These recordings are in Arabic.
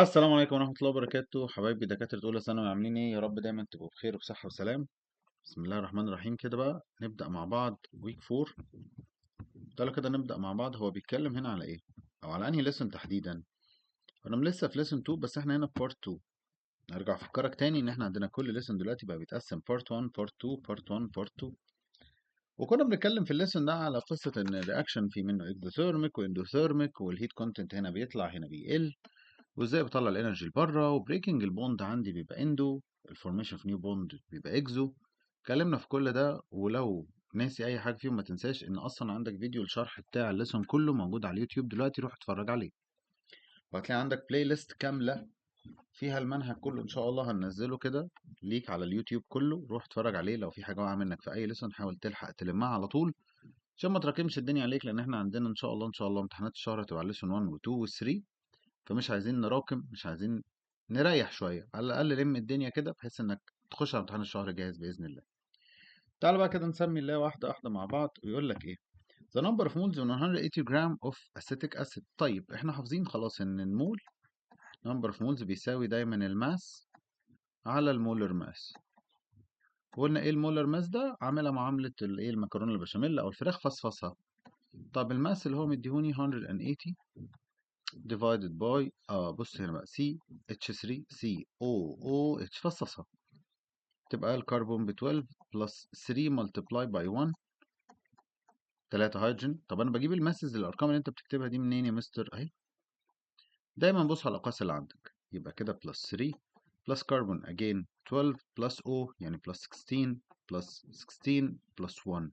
السلام عليكم ورحمة الله وبركاته حبايبي دكاترة أولى ثانوي، عاملين إيه؟ يا رب دايما تبقوا بخير وبصحة وسلام. بسم الله الرحمن الرحيم. كده بقى نبدأ مع بعض ويك فور. تعالوا كده نبدأ مع بعض. هو بيتكلم هنا على إيه؟ أو على أنهي ليسون تحديدا؟ أنا لسه في ليسون 2، بس إحنا هنا في بارت 2. أرجع أفكرك تاني إن إحنا عندنا كل ليسون دلوقتي بقى بيتقسم بارت 1 بارت 2 بارت 1 بارت 2. وكنا بنتكلم في الليسون ده على قصة إن الرياكشن في منه اكزوثيرميك واندوثيرميك، والهيت كونتنت هنا بيطلع هنا بيقل، وازاي بطلع الانرجي لبره، وبريكنج البوند عندي بيبقى اندو، الفورميشن في نيو بوند بيبقى اكزو. اتكلمنا في كل ده، ولو ناسي اي حاجه فيهم ما تنساش ان اصلا عندك فيديو الشرح بتاع الليسون كله موجود على اليوتيوب دلوقتي، روح اتفرج عليه. وهتلاقي عندك بلاي ليست كامله فيها المنهج كله ان شاء الله، هننزله كده ليك على اليوتيوب كله، روح اتفرج عليه. لو في حاجه واقعه منك في اي ليسون حاول تلحق تلمها على طول، عشان ما تراكمش الدنيا عليك، لان احنا عندنا ان شاء الله امتحانات الشهر هتبقى على ليسون 1 و2 و3. فمش عايزين نراكم، مش عايزين نريح شوية، على الأقل لم الدنيا كده بحيث إنك تخش على امتحان الشهر جاهز بإذن الله. تعال بقى كده نسمي الله واحدة واحدة مع بعض. ويقول لك إيه؟ The number of moles in 180 gram of acetic acid. طيب إحنا حافظين خلاص إن المول number of moles بيساوي دايما الماس على المولر ماس. وقلنا إيه المولر ماس ده؟ عاملة معاملة الإيه، المكرونة البشاميل أو الفراخ فصفصها. طب الماس اللي هو مديهوني 180 divided by بص هنا بقى C H3 COOH فصصها، تبقى الكربون ب 12 بلس 3 multiply by 1، 3 هيدروجين. طب انا بجيب الماسز الارقام اللي انت بتكتبها دي منين يا مستر؟ اهي دايما بص على الاقواس اللي عندك. يبقى كده بلس 3 بلس كربون again 12 بلس O يعني بلس 16 بلس 16 بلس 1.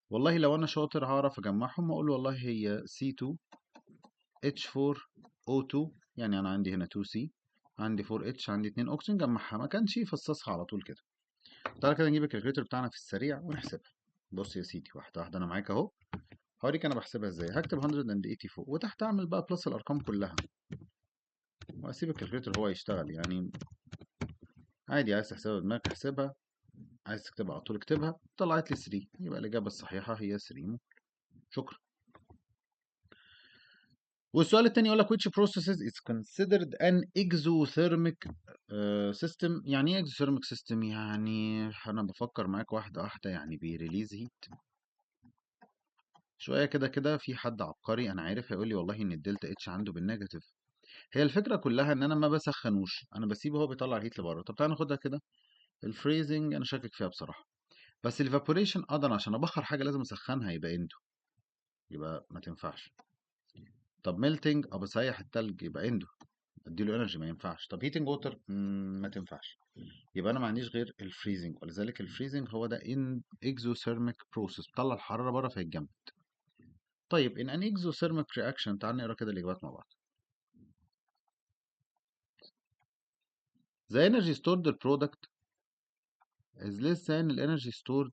والله لو انا شاطر هعرف اجمعهم واقول والله هي C2 H4O2، يعني انا عندي هنا 2C، عندي 4H، عندي 2 اكسجين، جمعها. ما كانش يفصصها على طول كده. تعالى كده نجيب الكالكوليتر بتاعنا في السريع ونحسبها. بص يا سيدي، واحده واحده انا معاك اهو. هوريك انا بحسبها ازاي. هكتب 180 فوق، وتحت اعمل بقى بلس الارقام كلها، واسيب الكالكوليتر هو يشتغل يعني. عادي، عايز تحسبها بدماغك احسبها، عايز تكتبها على طول اكتبها. طلعت لي 3، يبقى الاجابه الصحيحه هي 3. شكرا. والسؤال التاني يقول لك which processes is considered an exothermic system. يعني ايه exothermic system؟ يعني انا بفكر معاك واحده واحده. يعني بيريليز هيت شويه كده كده. في حد عبقري انا عارف هيقول لي والله ان الدلتا اتش عنده بالنيجاتيف. هي الفكره كلها ان انا ما بسخنوش، انا بسيبه هو بيطلع الهيت لبره. طب تعالى ناخدها كده. الفريزنج انا شاكك فيها بصراحه، بس الايفابوريشن اقدر عشان ابخر حاجه لازم اسخنها، يبقى اندو، يبقى ما تنفعش. طب ميلتنج ابى اسيح التلج، يبقى اندو، اديله انرجي، ما ينفعش. طب هيتنج ووتر ما تنفعش. يبقى انا ما عنديش غير الفريزنج، ولذلك الفريزنج هو ده ان اكزوثيرميك بروسيس، بتطلع الحراره بره فيتجمد. طيب ان ان اكزوثيرميك رياكشن، تعال نقرا كده الاجابات مع بعض. The energy stored the product is less than الانرجي stored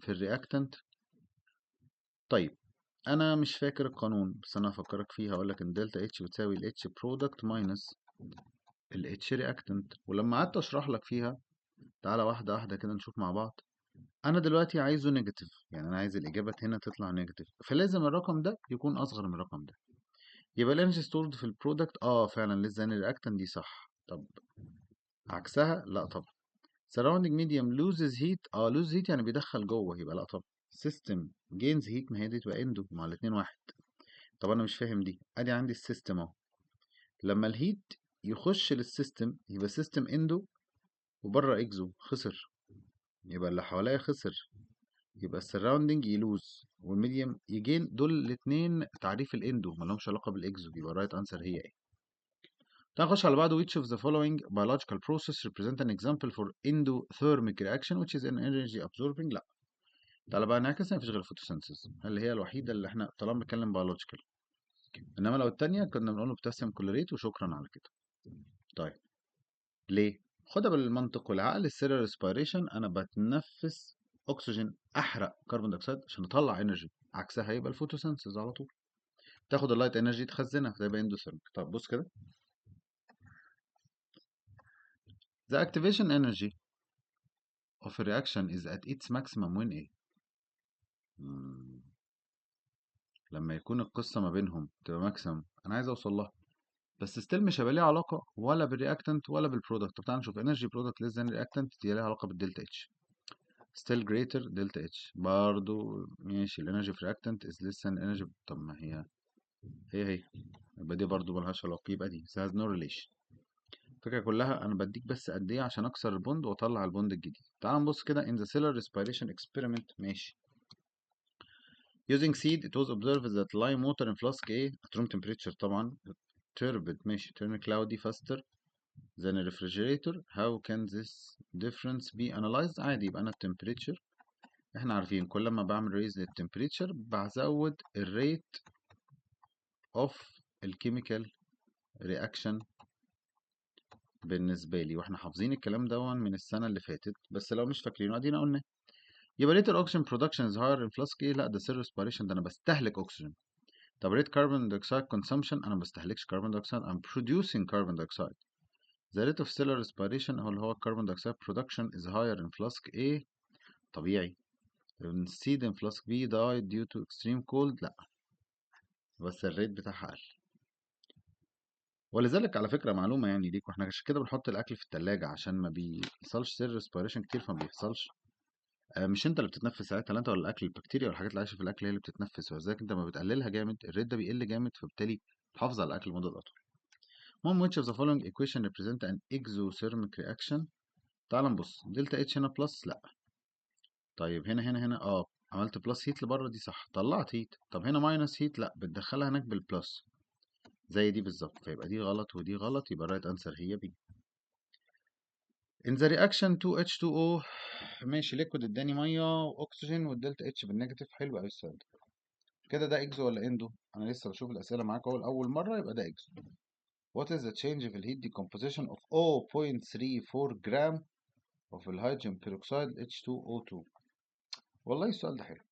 في الرياكتنت. طيب انا مش فاكر القانون، بس انا هفكرك فيه. هقول لك ان دلتا اتش بتساوي الاتش برودكت ماينس الاتش رياكتنت. ولما قعدت اشرح لك فيها، تعالى واحده واحده كده نشوف مع بعض. انا دلوقتي عايزه نيجاتيف، يعني انا عايز الاجابه هنا تطلع نيجاتيف، فلازم الرقم ده يكون اصغر من الرقم ده. يبقى الانرجي ستورد في البرودكت فعلا لسه الرياكتنت دي صح. طب عكسها لا طبعا. surrounding medium loses heat، lose heat يعني بيدخل جوه، يبقى لا طبعا. system gains heat، ما هي دي تبقى اندو مع الاتنين واحد. طب انا مش فاهم دي. ادي عندي السيستم اهو، لما الهيت يخش للسيستم يبقى سيستم اندو، وبره اكزو خسر، يبقى اللي حواليا خسر، يبقى السراوندنج يلوز والميديم يجين. دول الاثنين تعريف الاندو، مالهمش علاقه بالاكزو. يبقى الرايت انسر هي ايه. تعال نخش على بعضه. which of the following biological process represent an example for endothermic reaction which is an energy absorbing. لا، تعالى بقى نعكس. مفيش غير الفوتوسينثيز اللي هي الوحيده اللي احنا طالما بنتكلم biological، انما لو التانية كنا بنقول له بوتاسيوم كلوريت وشكرا على كده. طيب ليه؟ خدها بالمنطق والعقل. السيريال ريسبيريشن انا بتنفس اكسجين، احرق كربون دايوكسيد عشان اطلع انرجي. عكسها يبقى الفوتوسينثيز على طول، تاخد اللايت انرجي تخزنها، فيبقى اندوثيرميك. طب بص كده. The activation energy of a reaction is at its maximum when ايه؟ مم. لما يكون القصة ما بينهم تبقى ماكسيمم، انا عايز اوصل لها. بس ستيل مش هيبقى ليه علاقة ولا بالرياكتنت ولا بالبرودكت. طب تعالى نشوف انرجي برودكت ليس ذان رياكتنت دي ليها علاقة بالدلتا اتش. ستيل جريتر دلتا اتش برضو ماشي. الانرجي في رياكتنت از ليس ذان انرجي. طب ما هي يبقى دي برضو ملهاش علاقة، يبقى دي has no relation. الفكرة كلها انا بديك بس قد ايه عشان اكسر البوند واطلع البوند الجديد. تعال نبص كده in the cellular respiration experiment. ماشي. using seed it was observed that lime water in flask A at room temperature طبعا turbid ماشي turn cloudy faster than a refrigerator. How can this difference be analyzed؟ عادي، يبقى انا التمبريتشر احنا عارفين كل ما بعمل ريز للتمبريتشر بزود الريت اوف الكيميكال رياكشن بالنسبه لي، واحنا حافظين الكلام ده من السنه اللي فاتت، بس لو مش فاكرينه ادينا قلنا. يبقى ريت الاكسجين برودكشن از هاير ان فلاسك ايه؟ لا ده سير ريسبيريشن، ده انا بستهلك اكسجين. طب ريت كربون دايوكسيد كونسومشن، انا ما بستهلكش كربون دايوكسيد، I'm producing carbon dioxide. The rate of cellular respiration هو اللي هو الكربون دايوكسيد production is higher in flask A. طبيعي. in seed in flask B died due to extreme cold، لا بس الريت بتاعها قل. ولذلك على فكرة معلومة يعني ليك، واحنا عشان كده بنحط الأكل في التلاجة عشان ما بيحصلش سير ريسبيريشن كتير، فما بيحصلش. مش انت اللي بتتنفس ساعتها، لا انت ولا الاكل، البكتيريا والحاجات اللي عايشه في الاكل هي اللي بتتنفس، ولذلك انت ما بتقللها جامد الريت ده بيقل جامد، فبالتالي تحافظ على الاكل لمده اطول. المهم which of the following equation represent an exothermic reaction؟ تعال نبص. دلتا اتش هنا بلس، لا. طيب هنا عملت بلس هيت لبره دي صح، طلعت هيت. طب هنا ماينس هيت، لا بتدخلها هناك بالبلس زي دي بالظبط، فيبقى دي غلط ودي غلط، يبقى الرايت انسر هي بي. in the reaction 2H2O ماشي ليكويد اداني ميه واكسجين والدلتا اتش بالنيجاتيف. حلو قوي السؤال ده. كده ده اكزو ولا اندو؟ انا لسه بشوف الاسئله معاك اهو لاول مره، يبقى ده اكزو. what is the change في الهيت decomposition of 0.34 جرام of الهيدروجين بيروكسيد H2O2؟ والله السؤال ده حلو،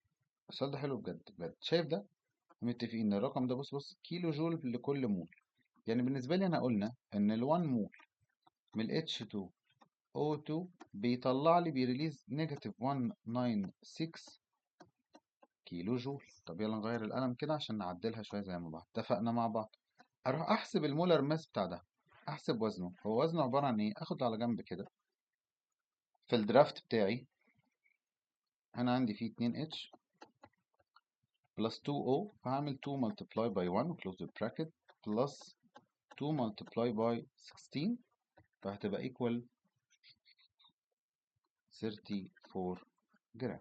السؤال ده حلو بجد بجد. شايف ده؟ متفقين ان الرقم ده بص كيلو جول لكل مول. يعني بالنسبه لي انا قلنا ان ال 1 مول من ال H2O2 بيطلع لي بيريليز نيجاتيف 196 كيلو جول. طب يلا نغير القلم كده عشان نعدلها شويه زي ما بعض اتفقنا مع بعض. اروح احسب المولر ماس بتاع ده، احسب وزنه. هو وزنه عباره عن ايه؟ اخد على جنب كده في الدرافت بتاعي، انا عندي فيه 2H plus 2O، فهعمل 2 multiply by 1 close the bracket plus 2 multiply by 16، فهتبقى equal 34 جرام.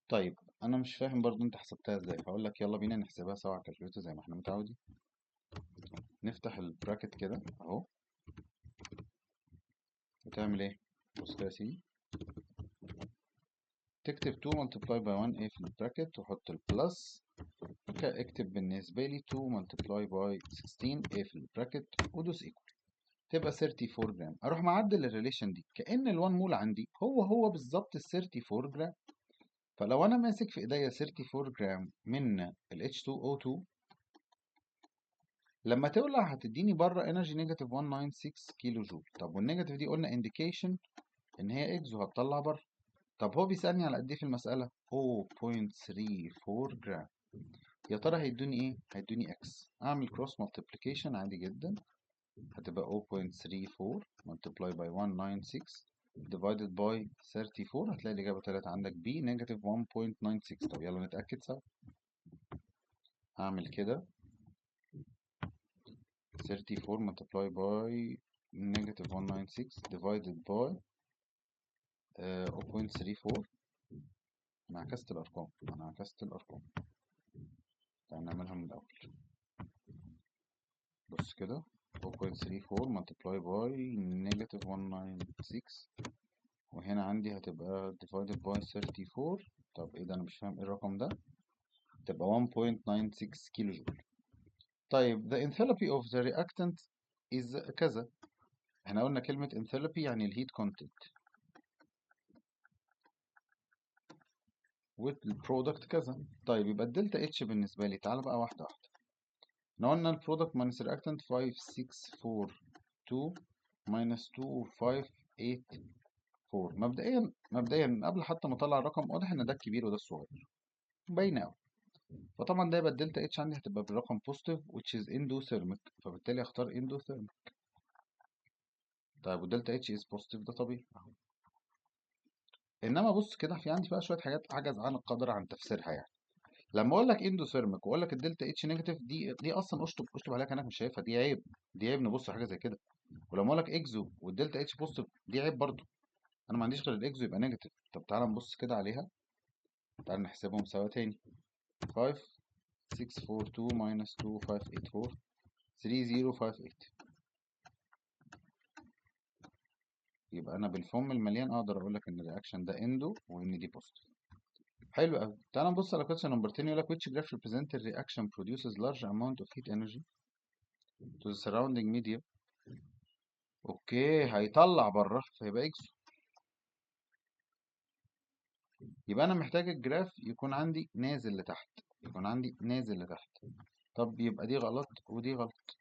طيب انا مش فاهم برضو انت حسبتها ازاي، فاقول لك يلا بينا نحسبها سوا على الكالكوليتر زي ما احنا متعودين. نفتح البراكت كده اهو، وتعمل ايه؟ بص كده يا سيدي، تكتب 2 multiply by 1 a في البراكت وحط البلس، اكتب بالنسبة لي 2 multiply by 16 a في البراكت ودوس equal، تبقى 34 جرام. اروح معدل الريليشن دي كأن ال 1 مول عندي هو بالظبط ال 34 جرام. فلو انا ماسك في ايديا 34 جرام من ال H2O2، لما تولع هتديني بره انرجي نيجاتيف 196 كيلو جول. طب والنيجاتيف دي قلنا انديكيشن ان هي اكس وهتطلع بره. طب هو بيسألني على قد ايه في المسألة؟ 0.34 جرام. يا ترى هيدوني ايه؟ هيدوني اكس. اعمل كروس مالتيبليكيشن عادي جدا، هتبقى 0.34 multiply by 196 divided by 34، هتلاقي الإجابة طلعت عندك B نيجاتيف 1.96. طب يلا نتأكد سوا. هعمل كده 34 multiply by نيجاتيف 196 divided by 0.34. أنا عكست الأرقام، تعال نعملها من الأول. بص كده 0.34 multiply by نيجاتيف 196، وهنا عندي هتبقى divided by 34. طب ايه ده؟ انا مش فاهم ايه الرقم ده. تبقى 1.96 كيلو جول. طيب the enthalpy of the reactant is كذا. احنا قلنا كلمة enthalpy يعني الهيت content، والبرودكت كذا. طيب يبقى الدلتا اتش بالنسبة لي، تعالى بقى واحدة واحدة. احنا قلنا البرودكت minus reactant 5642 minus 2584. مبدئيا قبل حتى ما اطلع الرقم واضح ان ده الكبير وده الصغير، باينه قوي. فطبعا ده يبقى الدلتا اتش عندي هتبقى بالرقم بوزيتيف which is endothermic، فبالتالي اختار endothermic. طيب والدلتا اتش is بوزيتيف ده طبيعي اهو. انما بص كده في عندي بقى شويه حاجات عجز عن القدر عن تفسيرها يعني. لما اقول لك اندوثيرميك واقول لك الدلتا اتش نيجاتيف، دي اصلا اشطب عليها كانك مش شايفها، دي عيب. دي عيب نبص حاجه زي كده. ولما اقول لك اكزو والدلتا اتش بوزيتيف دي عيب برضو. انا ما عنديش غير الاكزو يبقى نيجاتيف. طب تعالى نبص كده عليها، تعالى نحسبهم سوا تاني. 5 642 minus 2 584 3058. يبقى انا بالفم المليان اقدر اقول لك ان الرياكشن ده اندو وان دي بوزيتيف. حلو قوي. تعال نبص على question نمبر 10. يقول لك which graph represent the reaction produces large amount of heat energy to the surrounding medium. اوكي هيطلع بره فيبقى اكس. يبقى انا محتاج الجراف يكون عندي نازل لتحت، يكون عندي نازل لتحت. طب يبقى دي غلط ودي غلط.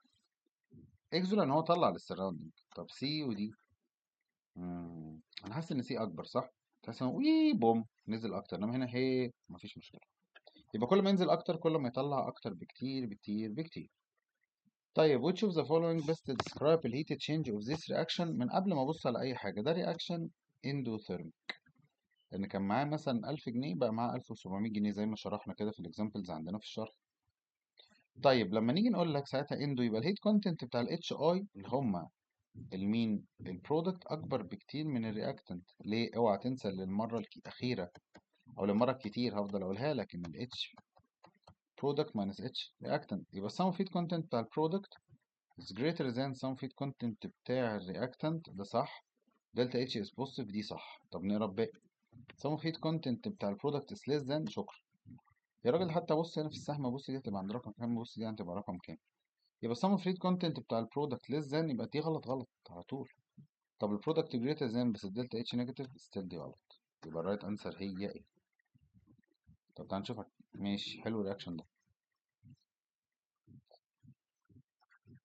اكزو لان هو طلع للسراوندنج. طب سي ودي. انا حاسس ان سي اكبر صح؟ تحس انه وي بوم نزل اكتر، انما هنا هي مفيش مشكله. يبقى كل ما ينزل اكتر كل ما يطلع اكتر بكتير بكتير بكتير. طيب which of the following best describe the heat exchange of this reaction؟ من قبل ما ابص على اي حاجه، ده reaction endothermic، لان كان معاه مثلا 1000 جنيه بقى معاه 1700 جنيه زي ما شرحنا كده في الاكزامبلز عندنا في الشرح. طيب لما نيجي نقول لك ساعتها اندو، يبقى الهيت كونتنت بتاع الاتش اي اللي هم المين البرودكت اكبر بكتير من الرياكتنت. ليه؟ اوعى تنسى للمره الاخيره او للمره الكتير هفضل اقولها لك ان الاتش برودكت minus اتش رياكتنت. يبقى sum of heat content بتاع البرودكت is greater than sum of heat content بتاع الرياكتنت. ده صح. دلتا اتش is positive دي صح. طب نقرا الباقي. sum of heat content بتاع البرودكت is less than. شكرا يا راجل. حتى بص هنا في السهم، بص دي هتبقى عند رقم كام، بص دي هتبقى رقم كام. يبقى sum of heat content بتاع البرودكت less than، يبقى دي غلط غلط على طول. طب البرودكت greater than بس الدلتا اتش نيجاتيف، ستيل دي غلط. يبقى الرايت انسر هي ايه؟ طب تعال نشوفها. ماشي حلو الرياكشن ده.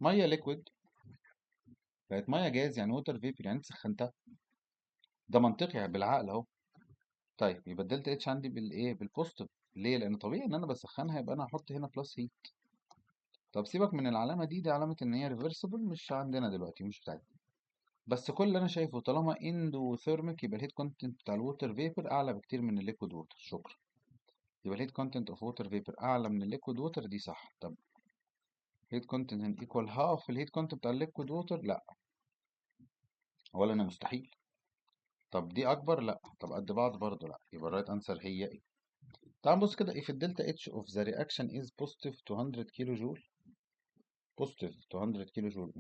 ميه ليكويد بقت ميه جاز، يعني ووتر فيبر، يعني انت سخنتها. ده منطقي يعني بالعقل اهو. طيب يبقى الدلتا اتش عندي بالايه؟ بالبوزيتيف. ليه؟ لان طبيعي ان انا بسخنها، يبقى انا هحط هنا بلس هيت. طب سيبك من العلامه دي علامه ان هي ريفرسبل، مش عندنا دلوقتي، مش بتاعتنا. بس كل اللي انا شايفه طالما اندوثيرميك يبقى الهيت كونتنت بتاع الووتر فيبر اعلى بكتير من الليكويد ووتر. شكرا. يبقى الهيت كونتنت اوف ووتر فيبر اعلى من الليكويد ووتر، دي صح. طب هيت كونتنت ايكوال هاف الهيت كونتنت بتاع الليكويد ووتر، لا. اولا انا مستحيل. طب دي اكبر، لا. طب قد بعض برضه، لا. يبقى الرايت انسر هي ايه؟ تعال نبص كده. if الدلتا اتش of the reaction is positive 200 كيلو جول، positive 200 كيلو جول،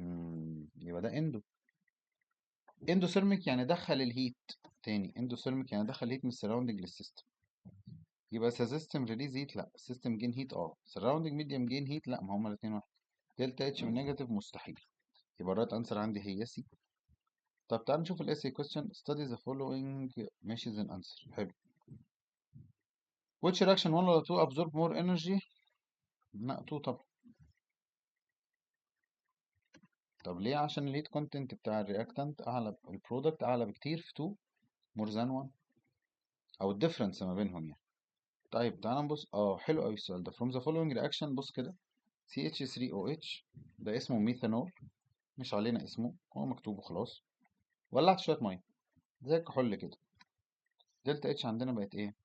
يبقى ده اندوثيرميك يعني دخل الهيت. تاني اندوثيرميك يعني دخل هيت من السراوندنج للسيستم. يبقى سيستم ريليز هيت، لا. سيستم جين هيت، سراوندنج ميديم جين هيت، لا. ما هما الاثنين واحد. دلتا اتش من نيجاتيف مستحيل. يبقى الرايت انسر عندي هي سي. طب تعال نشوف الاسي question. study the following ماشي then answer. حلو. which reaction 1 ولا 2 absorb more energy؟ لا 2 طبعا. طب ليه؟ عشان الهيت كونتنت بتاع الرياكتنت اعلى، البرودكت اعلى بكتير في 2 more than 1، او الديفرنس ما بينهم يعني. طيب تعال نبص. حلو قوي السؤال ده. from the following reaction، بص كده. CH3OH ده اسمه ميثانول، مش علينا اسمه، هو مكتوب وخلاص. ولعت شويه ميه زي الكحول كده. دلتا اتش عندنا بقت ايه؟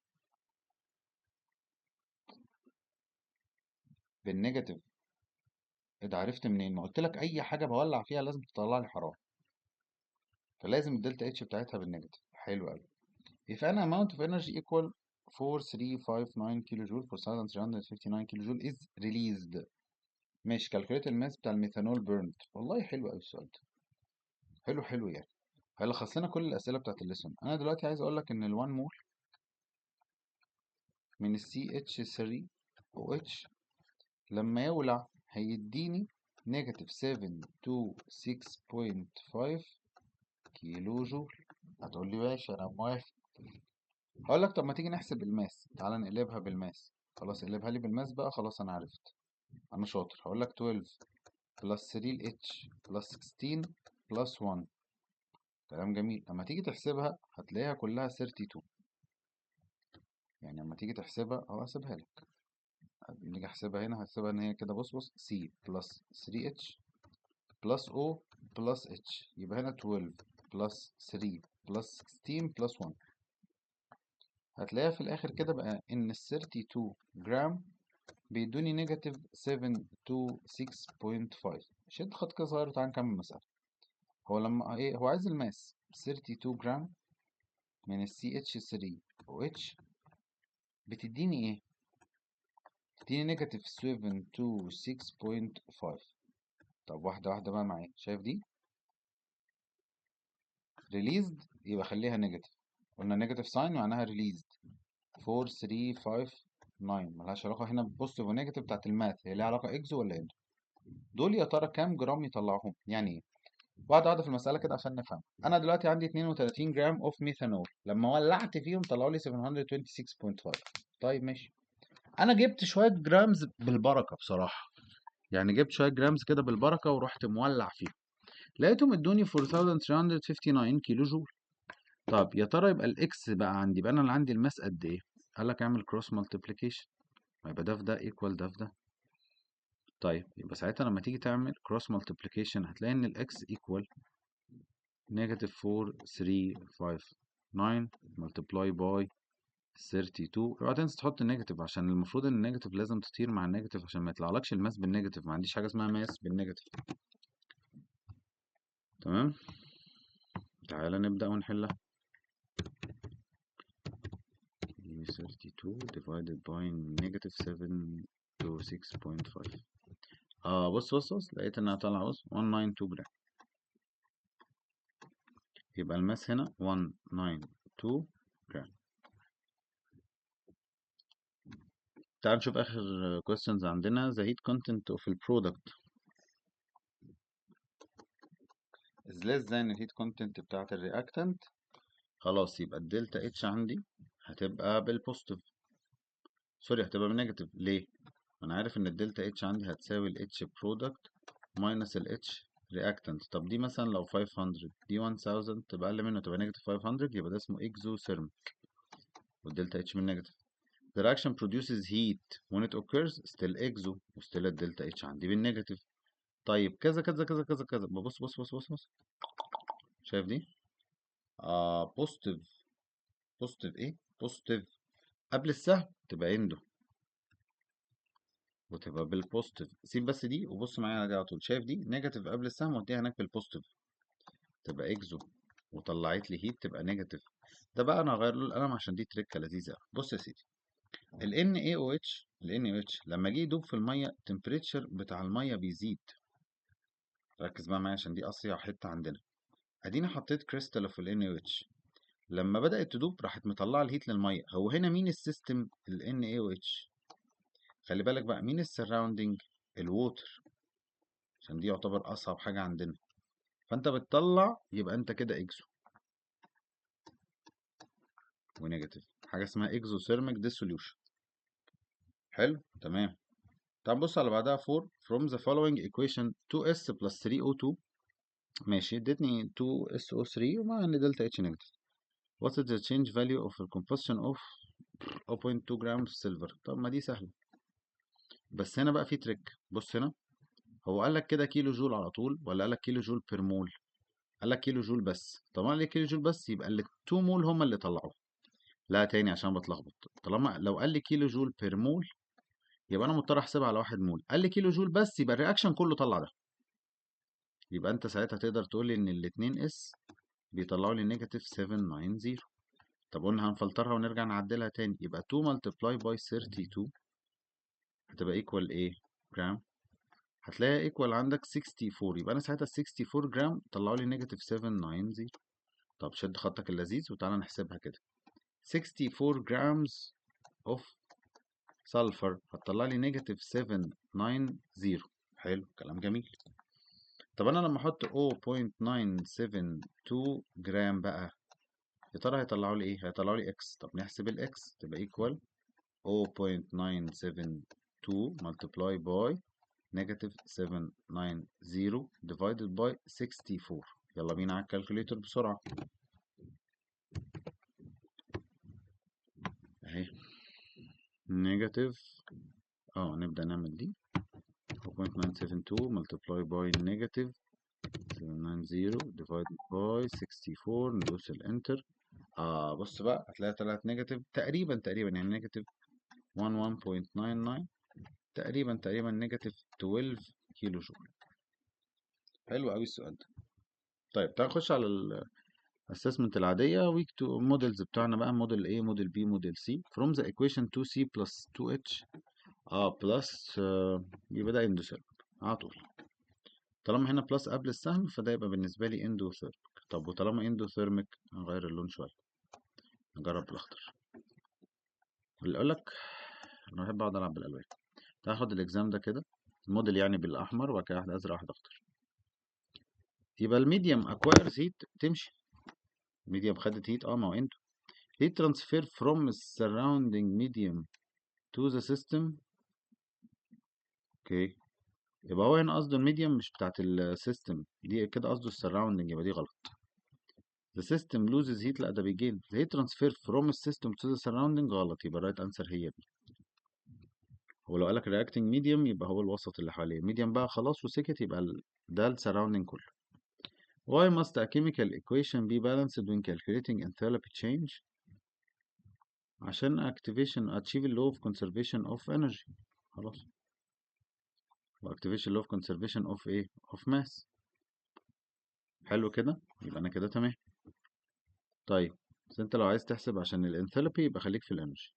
بالنيجاتيف. ايه ده؟ عرفت منين؟ ما قلت لك اي حاجه بولع فيها لازم تطلع لي حراره، فلازم الدلتا اتش بتاعتها بالنيجاتيف. حلو قوي. if an amount of energy equal 4359 كيلو جول 4359 كيلو جول is released. ماشي calculate الماس بتاع الميثانول burned. والله حلو قوي السؤال ده. حلو حلو يعني. هيلخص لنا كل الاسئله بتاعت الليسون. انا دلوقتي عايز اقول لك ان ال 1 مول من ال CH3OH لما يولع هيديني نيجاتيف 726.5 كيلو جول. هتقول لي ماشي انا موافق. هقول لك طب ما تيجي نحسب الماس، تعالى نقلبها بالماس. خلاص اقلبها لي بالماس بقى. خلاص انا عرفت، انا شاطر. هقول لك 12 بلس 3 ال H بلس 16 بلس 1. كلام جميل. لما تيجي تحسبها هتلاقيها كلها 32. يعني لما تيجي تحسبها اهو هسيبها لك. نيجي احسبها هنا، هحسبها ان هي كده بص C بلس 3H بلس O بلس H، يبقى هنا 12 بلس 3 بلس 16 بلس 1. هتلاقيها في الآخر كده بقى إن ال 32 جرام بيدوني نيجاتيف 726.5. شد خط كده صغير وتعالى نكمل المسألة. هو لما إيه، هو عايز الماس 32 جرام من ال CH3 OH بتديني إيه؟ بتديني نيجاتيف 726.5. طب واحدة واحدة بقى معايا، شايف دي؟ ريليزد يبقى خليها نيجاتيف، قلنا نيجاتيف ساين معناها ريليزد. 4 3 5 9 ملهاش علاقة هنا بوزيتيف ونيجاتيف بتاعت الماث، هي ليها علاقة اكزو ولا انتو. دول يا ترى كام جرام يطلعوهم؟ يعني ايه؟ واحدة واحدة في المسألة كده عشان نفهم. أنا دلوقتي عندي 32 جرام أوف ميثانول، لما ولعت فيهم طلعوا لي 726.5. طيب ماشي. أنا جبت شوية جرامز بالبركة بصراحة، يعني جبت شوية جرامز كده بالبركة ورحت مولع فيهم، لقيتهم ادوني 4359 كيلو جول. طب يا ترى يبقى الاكس بقى عندي، يبقى انا اللي عندي الماس قد ايه؟ قال لك اعمل كروس مالتيبليكيشن، يبقى ده في ده ايكوال ده في ده. طيب يبقى ساعتها لما تيجي تعمل كروس مالتيبليكيشن هتلاقي ان الاكس ايكوال نيجاتيف 4359 ملتبلاي باي 32. اوعى تنسى تحط النيجاتيف، عشان المفروض ان النيجاتيف لازم تطير مع النيجاتيف عشان ما يطلعلكش الماس بالنيجاتيف، ما عنديش حاجه اسمها ماس بالنيجاتيف. تمام، تعالى نبدا ونحلها. 32 divided by negative 726.5. بص لقيت انها طالعه 192 جرام، يبقى الماس هنا 192 جرام. تعال نشوف اخر questions عندنا. the heat content of the product is less than the heat content بتاعت الرياكتنت. خلاص يبقى الدلتا اتش عندي هتبقى بالبوزيتيف، سوري هتبقى بالنيجاتيف. ليه؟ انا عارف ان الدلتا اتش عندي هتساوي الاتش برودكت ماينس الاتش رياكتنت. طب دي مثلا لو 500 دي 1000 تبقى اقل منه، تبقى نيجاتيف 500، يبقى ده اسمه اكزوثيرميك والدلتا اتش بالنيجاتيف. The reaction produces heat when it occurs still exo وستيل الدلتا اتش عندي بالنيجاتيف. طيب كذا كذا كذا كذا كذا، بص شايف دي؟ بوزيتيف. بوزيتيف ايه؟ بوزيتيف قبل السهم تبقى اندو وتبقى بالبوزيتيف. سيب بس دي وبص معايا على طول، شايف دي نيجاتيف قبل السهم وديها هناك بالبوزيتيف تبقى اكزو وطلعت لي هيت تبقى نيجاتيف. ده بقى انا هغير له القلم عشان دي تريكه لذيذه. بص يا سيدي، ال NaOH لما جه يدوب في الميه التمبريتشر بتاع الميه بيزيد. ركز بقى معايا عشان دي اسرع حته عندنا. اديني حطيت كريستال في ال NaOH، لما بدأت تدوب راحت مطلعه الهيت للميه. هو هنا مين السيستم؟ ال NaOH. خلي بالك بقى مين السراوندينج؟ الووتر، عشان دي يعتبر اصعب حاجه عندنا. فانت بتطلع يبقى انت كده اكزو ونيجاتيف، حاجه اسمها اكزوثيرميك ديسوليوشن. حلو تمام. طب بص على بعدها 4 from the following equation 2s plus 3o2 ماشي ادتني 2SO3 ومع ان دلتا اتش نيجاتيف. what is the change value of the combustion of 0.2 جرام silver؟ طب ما دي سهله، بس هنا بقى في تريك. بص هنا، هو قال لك كده كيلو جول على طول ولا قال لك كيلو جول بير مول؟ قال لك كيلو جول بس. طب قال لك كيلو جول بس يبقى ال 2 مول هم اللي طلعوه. لا تاني عشان بتلخبط، طالما لو قال لي كيلو جول بير مول يبقى انا مضطر احسبها على 1 مول. قال لي كيلو جول بس يبقى الرياكشن كله طلع ده، يبقى انت ساعتها تقدر تقول لي ان الاتنين اس بيطلعوا لي نيجاتيف 790. طب قلنا هنفلترها ونرجع نعدلها تاني، يبقى 2 multiply by 32 هتبقى ايكوال ايه؟ جرام. هتلاقيها ايكوال عندك 64، يبقى انا ساعتها ال 64 جرام طلعوا لي نيجاتيف 790. طب شد خطك اللذيذ وتعالى نحسبها كده. 64 جرامز اوف سلفر هتطلع لي نيجاتيف 790. حلو كلام جميل. طب انا لما احط 0.972 جرام بقى يا ترى هيطلعوا لي ايه؟ هيطلعوا لي اكس. طب نحسب الاكس تبقى ايكوال 0.972 multiply by negative 790 divided by 64. يلا بينا على الكالكوليتر بسرعة اهي. نيجاتيف نبدأ نعمل دي 0.972 multiply by negative 790 divided by 64 ندوس الانتر. بص بقى هتلاقي طلعت نيجاتيف تقريبا يعني نيجاتيف 11.99 تقريبا نيجاتيف 12 كيلو جول. حلو قوي السؤال ده. طيب تعال نخش على الاسسمنت العادية. ويك 2 موديلز بتوعنا بقى موديل A موديل B موديل C from the equation 2C plus 2H بلس يبقى ده اندوثيرميك على طول. طالما هنا بلس قبل السهم فده يبقى بالنسبة لي اندوثيرميك. طب وطالما اندوثيرميك هنغير اللون شوية، نجرب بالأخضر. اللي يقولك أنا بحب أقعد ألعب بالألوان. تاخد الإكزام ده كده الموديل يعني بالأحمر وبعد كده واحد أزرق واحد أخضر. يبقى الميديم أكوايرز هيت تمشي. ميديم خدت هيت ما هو انتو heat transfer from surrounding medium to the system. اوكي يبقى هو هنا قصده الميديم مش بتاعت السيستم دي، كده قصده السراوندنج، يبقى دي غلط. The system loses heat، لا ده بيجين. The heat transfer from the system to the surrounding غلط، يبقى الرايت انسر هي دي. هو لو قالك reacting medium يبقى هو الوسط اللي حواليه، medium بقى خلاص وسكت يبقى ده السراوندنج كله. Why must a chemical equation be balanced when calculating enthalpy change؟ عشان achieve the law of conservation of energy. خلاص. activation law of conservation of ايه؟ of mass. حلو كده، يبقى انا كده تمام. طيب بس انت لو عايز تحسب عشان الانثالبي يبقى خليك في الانرجي.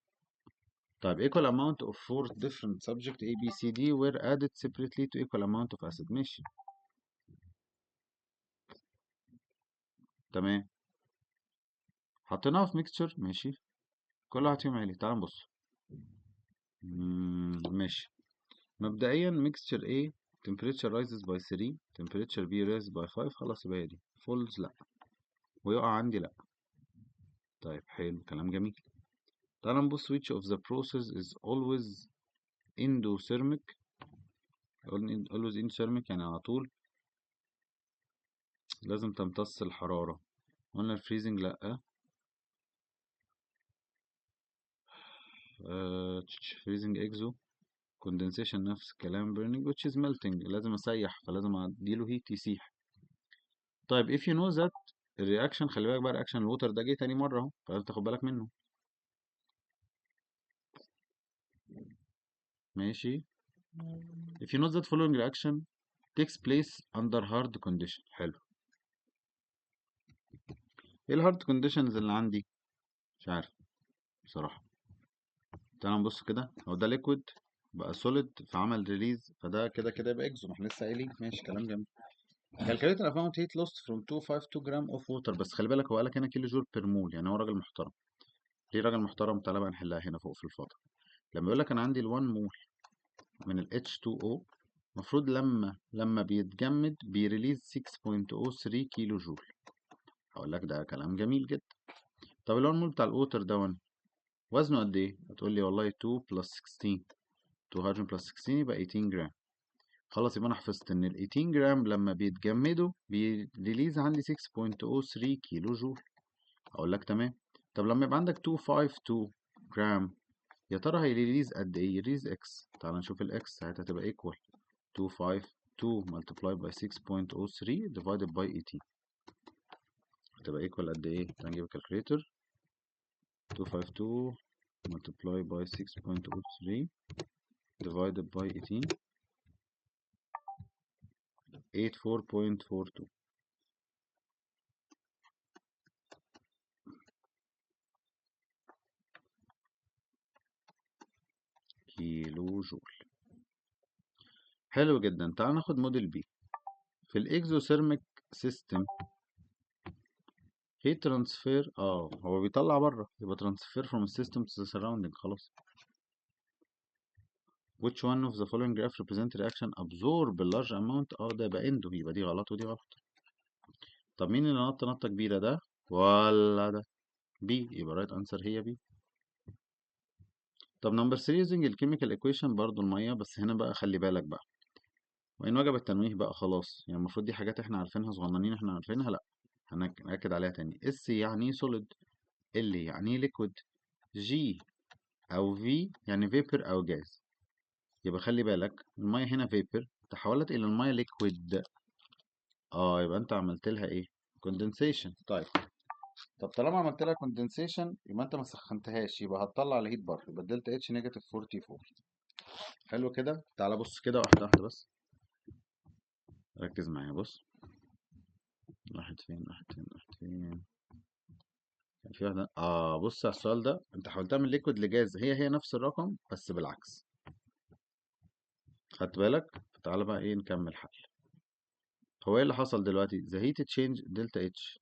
طيب equal amount of four different subject A B C D were added separately to equal amount of acid. ماشي تمام، حطيناها في mixture. ماشي كل واحد فيهم عالي. تعال نبص. ماشي. مبدئيا mixture A temperature rises by 3 temperature B rises by 5. خلاص يبقى هي دي. false لا، ويقع عندي لا. طيب حلو كلام جميل. تعال نبص which of the process is always endothermic. always endothermic يعني على طول لازم تمتص الحرارة. قلنا الفريزنج لأ. فريزنج اكزو. كوندنسيشن نفس الكلام. burning which is melting لازم اسيح فلازم اديله هيت يسيح. طيب if you know that الرياكشن، خلي بالك بقى رياكشن الووتر ده جه تاني مرة اهو فلازم تاخد بالك منه. ماشي. if you know that following reaction takes place under hard condition. حلو. ايه الهارد كونديشنز اللي عندي؟ مش عارف بصراحة. تعال نبص كده. هو ده ليكويد بقى سوليد فعمل ريليز، فده كده يبقى اكزو، ما احنا لسه قايلين. ماشي كلام جميل. calculate the amount heat lost from 252 جرام of water. بس خلي بالك هو قالك هنا كيلو جول بير مول، يعني هو راجل محترم. ليه راجل محترم؟ تعالى بقى نحلها هنا فوق في الفاضل. لما يقول لك انا عندي ال 1 مول من ال H2O المفروض لما بيتجمد بيريليز 6.03 كيلو جول. هقول لك ده كلام جميل جدا. طب ال 1 مول بتاع الووتر ده وزنه قد ايه؟ هتقول لي والله 2 بلس 16، 2 هيدروجين بلس 16 يبقى 18 جرام. خلاص يبقى انا حفظت ان ال 18 جرام لما بيتجمدوا بيريليز عندي 6.03 كيلو جول. اقول لك تمام. طب لما يبقى عندك 252 جرام يا ترى هيريليز قد ايه؟ يريليز اكس. تعال نشوف الاكس ساعتها هتبقى ايكوال 252 multiplied by 6.03 divided by 18 هتبقى ايكوال قد ايه؟ تعال نجيب الكالكوليتر. 252 multiplied by 6.03 divided by 18 84.42 كيلو جول. حلو جدا. تعال ناخد موديل بي. في الاكزوثيرميك سيستم هيت ترانسفير هو بيطلع بره يبقى ترانسفير from system to the surrounding. خلاص. which one of the following graph represent reaction absorb a large amount ده يبقى اندو، يبقى دي غلط ودي غلط. طب مين اللي نط نطة كبيرة، ده ولا ده؟ بي، يبقى رايت انسر هي بي. طب نمبر 3 using الكيميكال ايكويشن برضو المية، بس هنا بقى خلي بالك بقى وإن وجب التنويه بقى خلاص، يعني المفروض دي حاجات احنا عارفينها صغننين احنا عارفينها، لأ هنأكد عليها تاني. اس يعني سوليد، ال يعني ليكويد، جي أو في يعني فيبر أو جاز. يبقى خلي بالك المية هنا فيبر تحولت إلى المية ليكويد. يبقى أنت عملت لها إيه؟ كوندنسيشن. طب طالما عملت لها كوندنسيشن يبقى أنت ما سخنتهاش، يبقى هتطلع الهيت بره، يبقى الدلتا اتش نيجاتيف 44. حلو كده. تعالى بص كده واحدة واحدة بس، ركز معايا. بص، واحد فين واحد فين واحد فين، كان في واحدة. بص على السؤال ده، أنت حاولتها من ليكويد لجاز، هي نفس الرقم بس بالعكس. خدت بالك؟ تعالى بقى إيه نكمل حل. هو إيه اللي حصل دلوقتي؟ the heat change delta H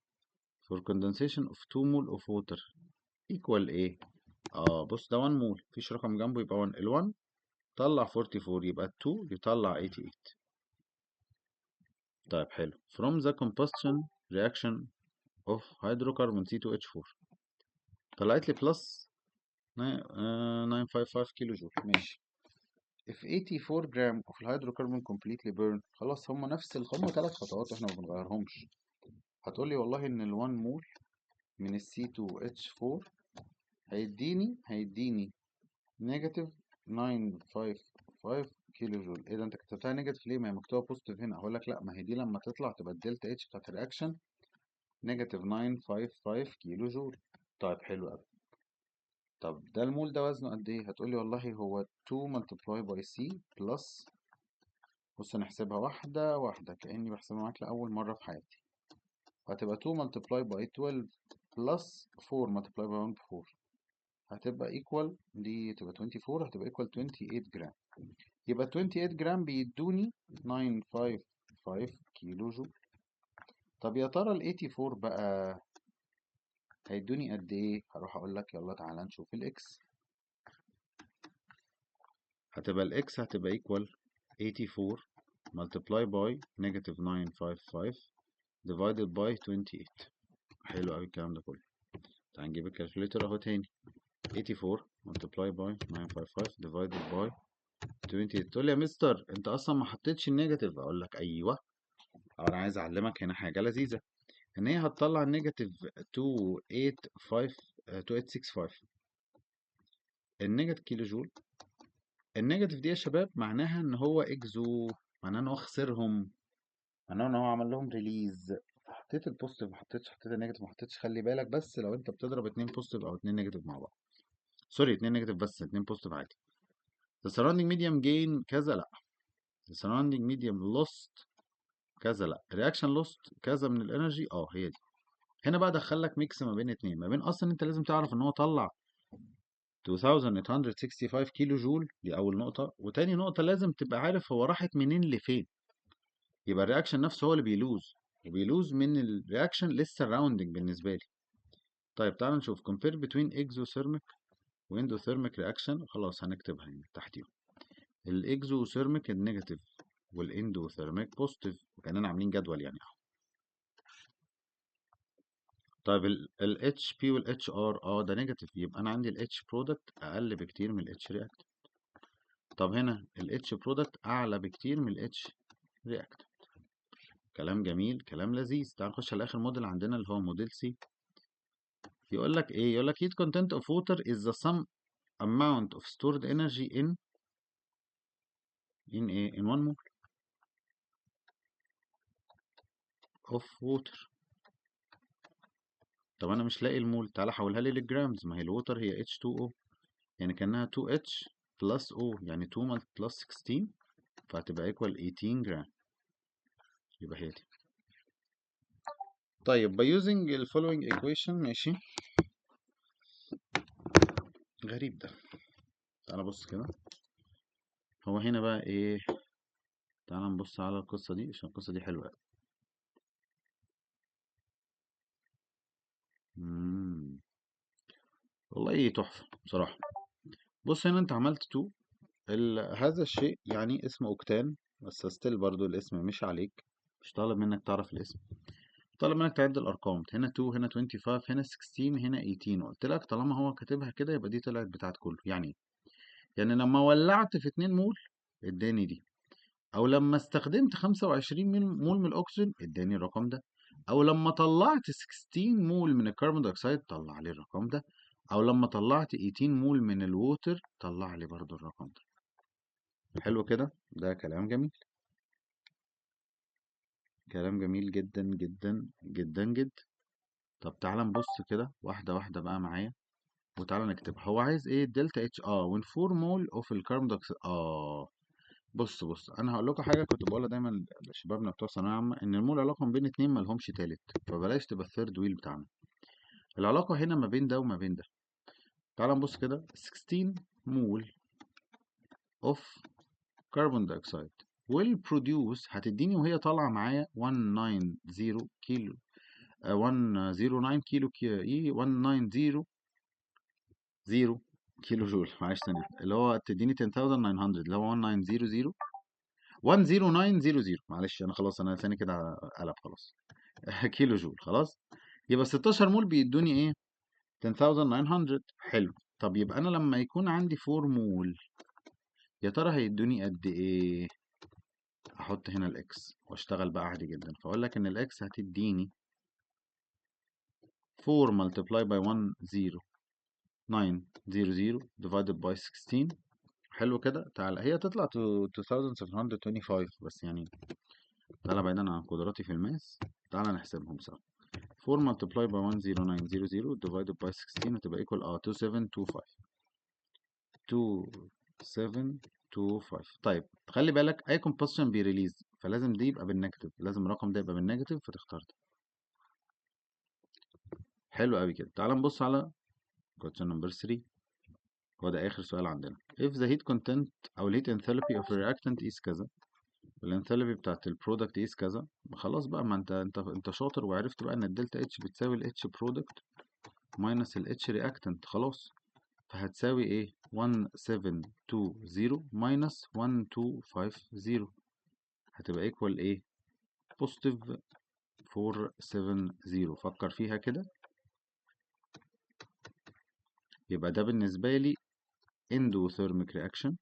for condensation of 2 mole of water equal ايه؟ بص ده 1 مول، مفيش رقم جنبه يبقى 1، ال 1 طلع 44 يبقى ال 2 يطلع 88. طيب حلو. from the combustion reaction of hydrocarbon C2H4 طلعت لي بلس 955 كيلو جول. ماشي. if 84 جرام of الهيدروكربون completely burn، خلاص هم نفس هم 3 خطوات واحنا ما بنغيرهمش. هتقول لي والله ان ال 1 مول من ال C2H4 هيديني نيجاتيف 955 كيلو جول. ايه ده انت كتبتها نيجاتيف ليه؟ ما هي مكتوبه بوزيتيف هنا. اقول لك لا، ما هي دي لما تطلع تبقى الدلتا اتش بتاعت الرياكشن نيجاتيف 955 كيلو جول. طيب حلو قوي. طب ده المول ده وزنه قد ايه؟ هتقولي والله هو 2 ملتبلاي باي سي بلس، بص نحسبها واحده واحده كاني بحسبها معاك لاول مره في حياتي. هتبقى 2 ملتبلاي باي 12 بلس 4 ملتبلاي باي 1 4، هتبقى ايكوال، دي تبقى 24، هتبقى ايكوال 28 جرام. يبقى 28 جرام بيدوني 955 كيلو جول. طب يا ترى ال 84 بقى هيدوني قد ايه؟ هروح اقول لك يلا تعالى نشوف الاكس. هتبقى الاكس هتبقى ايكوال 84 multiply by negative 955 divided by 28. حلو قوي الكلام ده كله. تعال نجيب الكالكوليتر اهو تاني. 84 multiply by 955 divided by 28. تقول لي يا مستر انت اصلا ما حطيتش النيجاتيف. اقول لك ايوه، انا عايز اعلمك هنا حاجه لذيذه، ان هي هتطلع نيجاتيف 2865. النيجاتيف كيلو جول. النيجاتيف دي يا شباب معناها ان هو اكزو، معناها ان هو خسرهم، معناها ان هو عمل لهم ريليز. حطيت البوزيتيف ما حطيتش، حطيت النيجاتيف ما حطيتش. خلي بالك بس لو انت بتضرب 2 بوزيتيف او 2 نيجاتيف مع بعض، سوري 2 نيجاتيف بس 2 بوزيتيف عادي. the surrounding medium gain كذا، لا the surrounding medium lost كذا، لا reaction lost كذا من الانرجي. هي دي. هنا بقى دخل لك ميكس ما بين اتنين، ما بين اصلا انت لازم تعرف ان هو طلع 2865 كيلو جول، دي اول نقطة. وتاني نقطة لازم تبقى عارف هو راحت منين لفين. يبقى الرياكشن نفسه هو اللي بيلوز، وبيلوز من الرياكشن للسراوندنج بالنسبة لي. طيب تعال نشوف compare between exothermic واندوثيرميك رياكشن. خلاص هنكتبها هنا تحتيهم. الاكزوثيرميك النيجاتيف والاندوثيرميك بوزيتيف، وكاننا عاملين جدول يعني. طيب ال HP وال HR ده نيجاتيف، يبقى انا عندي ال H برودكت اقل بكتير من ال H رياكت. طب هنا ال H برودكت اعلى بكتير من ال H رياكت. كلام جميل، كلام لذيذ. تعال نخش على اخر موديل عندنا اللي هو موديل سي. يقول لك ايه؟ يقول لك heat content of water is the sum amount of stored energy in 1 mole of water. طب انا مش لاقي المول، تعالى حولها لي للجرامز. ما هي الووتر هي H2O، يعني كانها 2H plus O، يعني 2 plus 16، فهتبقى equal 18 جرام. يبقى هي دي. طيب by using the following equation. ماشي، غريب ده. تعالى بص كده. هو هنا بقى ايه؟ تعالى نبص على القصة دي عشان القصة دي حلوة أوي. والله تحفة بصراحة. بص هنا انت عملت 2 هذا الشيء يعني اسمه اوكتان، بس ستيل برضو الاسم مش عليك، مش طالب منك تعرف الاسم، طالب منك تعد الارقام. هنا 2، هنا 25، هنا 16، هنا 18. قلت لك طالما هو كاتبها كده يبقى دي طلعت بتاعت كله. يعني ايه؟ يعني لما ولعت في 2 مول اداني دي، او لما استخدمت 25 مول من الاكسجين اداني الرقم ده، او لما طلعت 16 مول من الكربون دايوكسيد طلع لي الرقم ده، او لما طلعت 18 مول من الووتر طلع لي برضو الرقم ده. حلو كده، ده كلام جميل، كلام جميل جدا جدا جدا جدا. طب تعالى نبص كده واحدة واحدة بقى معايا، وتعالى نكتب هو عايز ايه الدلتا اتش وين 4 مول اوف الكربون دايوكسيد. بص انا هقول لكم حاجه كنت بقولها دايما لشبابنا بتوع ثانويه عامه، ان المول علاقه ما بين اتنين ما لهمش تالت، فبلاش تبقى الثيرد ويل بتاعنا. العلاقه هنا ما بين ده وما بين ده. تعال نبص كده 16 مول اوف كربون دايوكسيد will produce، هتديني وهي طالعه معايا 190 كيلو 109 كيلو اي 190 كيلو جول، معلش ثانيه، اللي هو تديني 10900 اللي هو 1900 10900. معلش انا خلاص، انا ثاني كده قلب خلاص. كيلو جول خلاص. يبقى 16 مول بيدوني ايه؟ 10900. حلو. طب يبقى انا لما يكون عندي 4 مول، يا ترى هيدوني قد ايه؟ احط هنا الاكس واشتغل بقى عادي جدا، فاقول لك ان الاكس هتديني 4 multiply by 10900 divided by 16. حلو كده. تعالى هي تطلع 2725 بس يعني، تعالى بعيدا عن قدراتي في الماس، تعالى نحسبهم سوا. 4 multiply by 10900 divided by 16 هتبقى equal 2725. 2725. طيب خلي بالك اي combustion بيريليز، فلازم دي يبقى بالنيجاتيف، لازم الرقم ده يبقى بالنيجاتيف، فتختار ده. حلو قوي كده. تعال نبص على question number 3، هو ده اخر سؤال عندنا. if the heat content او heat enthalpy of a reactant is كذا، الانثالبي بتاعت البرودكت is كذا، خلاص بقى، ما انت شاطر وعرفت بقى ان الدلتا اتش بتساوي الاتش برودكت ماينس الاتش رياكتنت خلاص. فهتساوي ايه؟ 1720 ماينس 1250 هتبقى ايكوال ايه؟ بوزيتيف 470. فكر فيها كده. يبقى ده بالنسبة لي endothermic reaction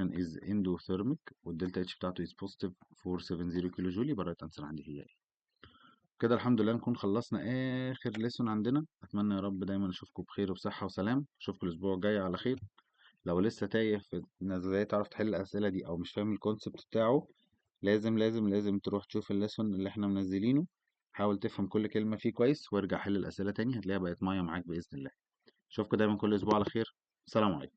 is endothermic، والدلتا اتش بتاعته is positive 470 كيلو جول. يبقى الرايت انسر عندي هي ايه. كده الحمد لله نكون خلصنا اخر ليسون عندنا. اتمنى يا رب دايما اشوفكم بخير وبصحة وسلام، اشوفكم الاسبوع الجاي على خير. لو لسه تايه في انك ازاي تعرف تحل الاسئله دي او مش فاهم الكونسبت بتاعه، لازم تروح تشوف الليسون اللي احنا منزلينه، حاول تفهم كل كلمه فيه كويس، وارجع حل الاسئله تاني، هتلاقيها بقت ميه معاك باذن الله. اشوفكم دايما كل اسبوع على خير. سلام عليكم.